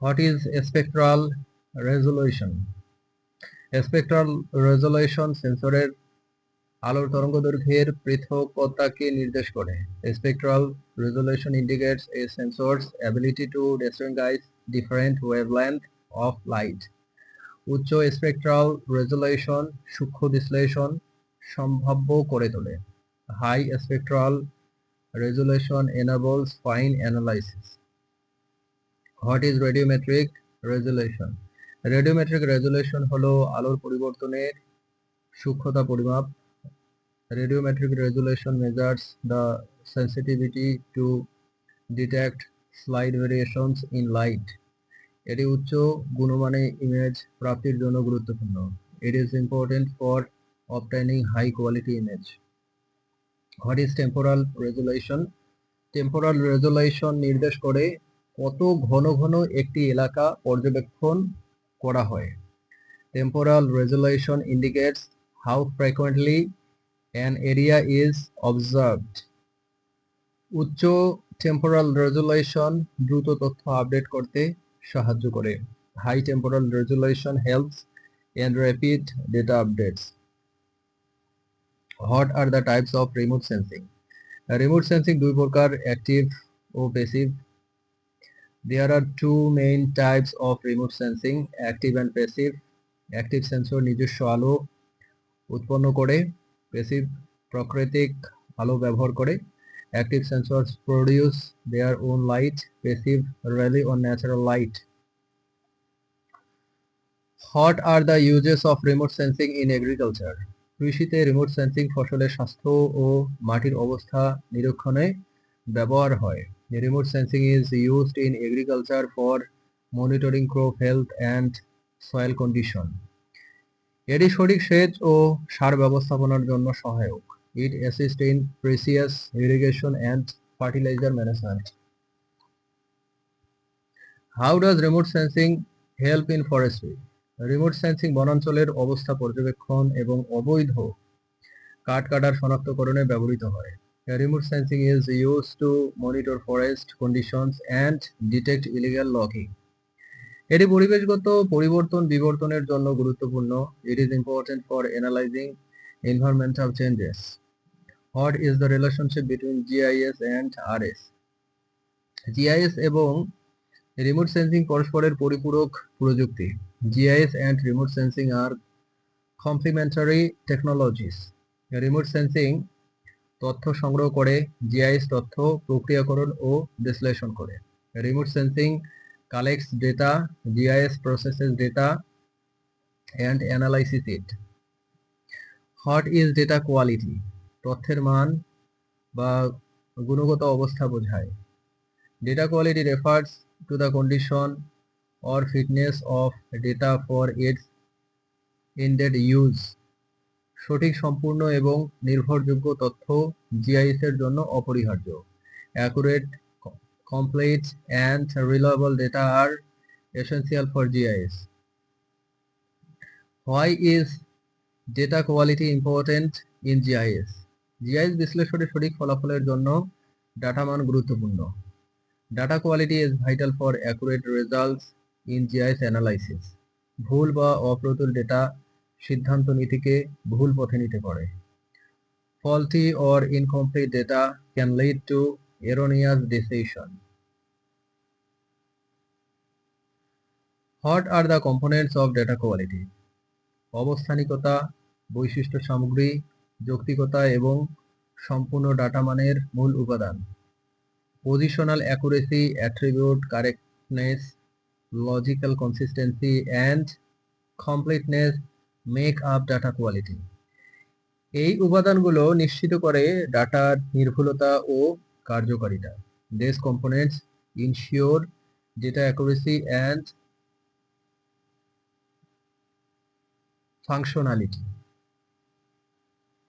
What is spectral resolution? Spectral resolution সেন্সরের আলোর তরঙ্গদৈর্ঘ্যের পৃথকতাকে নির্দেশ করে। Spectral resolution indicates a sensor's ability to distinguish different wavelength of light. উচ্চ স্পেকট্রাল রেজোলিউশন সূক্ষ্ম বিশ্লেষণ সম্ভাব্য করে তোলে। High spectral resolution enables fine analysis. What is radiometric resolution? Radiometric resolution হলো আলোর পরিবর্তনের সূক্ষ্মতা পরিমাপ। Radiometric resolution measures the sensitivity to detect slight variations in light. এটি উচ্চ গুণমানে ইমেজ প্রাপ্তির জন্য গুরুত্বপূর্ণ। It is important for obtaining high quality image. What is temporal resolution? Temporal resolution নির্দেশ করে কত ঘন ঘন একটি এলাকা পর্যবেক্ষণ করা হয়। Temporal resolution indicates how frequently an area is observed. উচ্চ টেম্পোরাল রেজোলিউশন দ্রুত তথ্য আপডেট করতে সাহায্য করে। High temporal resolution helps in rapid data updates. What are the types of remote sensing? Remote sensing দুই প্রকার, অ্যাক্টিভ ও passive. There are two main types of remote sensing, active and passive. Active sensor নিজস্ব আলো উৎপন্ন করে, passive প্রাকৃতিক আলো ব্যবহার করে। Active sensors produce their own light, passive rely on natural light. What are the uses of remote sensing in agriculture? কৃষিতে remote sensing ফসলের স্বাস্থ্য ও মাটির অবস্থা নিরীক্ষণে ব্যবহার হয়। Remote sensing is used in agriculture for monitoring crop health and soil condition. এটি সঠিক সেচ ও সার ব্যবস্থাপনার জন্য সহায়ক। It assists in precise irrigation and fertilizer management. How does remote sensing help in forestry? Remote sensing বনাঞ্চলের অবস্থা পর্যবেক্ষণ এবং অবৈধ কাঠ কাটার শনাক্তকরণে ব্যবহৃত হয়। Remote sensing is used to monitor forest conditions and detect illegal logging. এটি পরিবেশগত পরিবর্তন বিবর্তনের জন্য গুরুত্বপূর্ণ। It is important for analyzing environmental changes. What is the relationship between GIS and RS? GIS এবং রিমোট সেন্সিং পরস্পরের পরিপূরক প্রযুক্তি। GIS and remote sensing are complementary technologies. Remote sensing তথ্য সংগ্রহ করে, GIS তথ্য প্রক্রিয়াকরণ ও বিশ্লেষণ করে। Remote sensing collects data, GIS processes data and analyzes it. What is data quality? তথ্যের মান বা গুণগত অবস্থা বোঝায়। Data quality refers to the condition or fitness of data for its intended use. সঠিক, সম্পূর্ণ এবং নির্ভরযোগ্য তথ্য GIS এর জন্য অপরিহার্য। Accurate, complete and reliable data are essential for GIS. Why is data quality important in GIS? GIS বিশ্লেষণের সঠিক ফলাফলের জন্য ডাটা মান গুরুত্বপূর্ণ। Data quality is vital for accurate results in GIS analysis. ভুল বা অপ্রতুল ডেটা সিদ্ধান্ত নীতিকে ভুল পথে নিতে পারে। Faulty or incomplete data can lead to erroneous decision. What are the components of data quality? অবস্থানিকতা, বৈশিষ্ট্য সামগ্রী, যৌক্তিকতা এবং সম্পূর্ণ ডাটা মানের মূল উপাদান। Positional accuracy, attribute correctness, logical consistency and completeness make up data quality. এই উপাদানগুলো নিশ্চিত করে ডাটার নির্ভুলতা ও কার্যকারিতা। These components ensure data accuracy and functionality.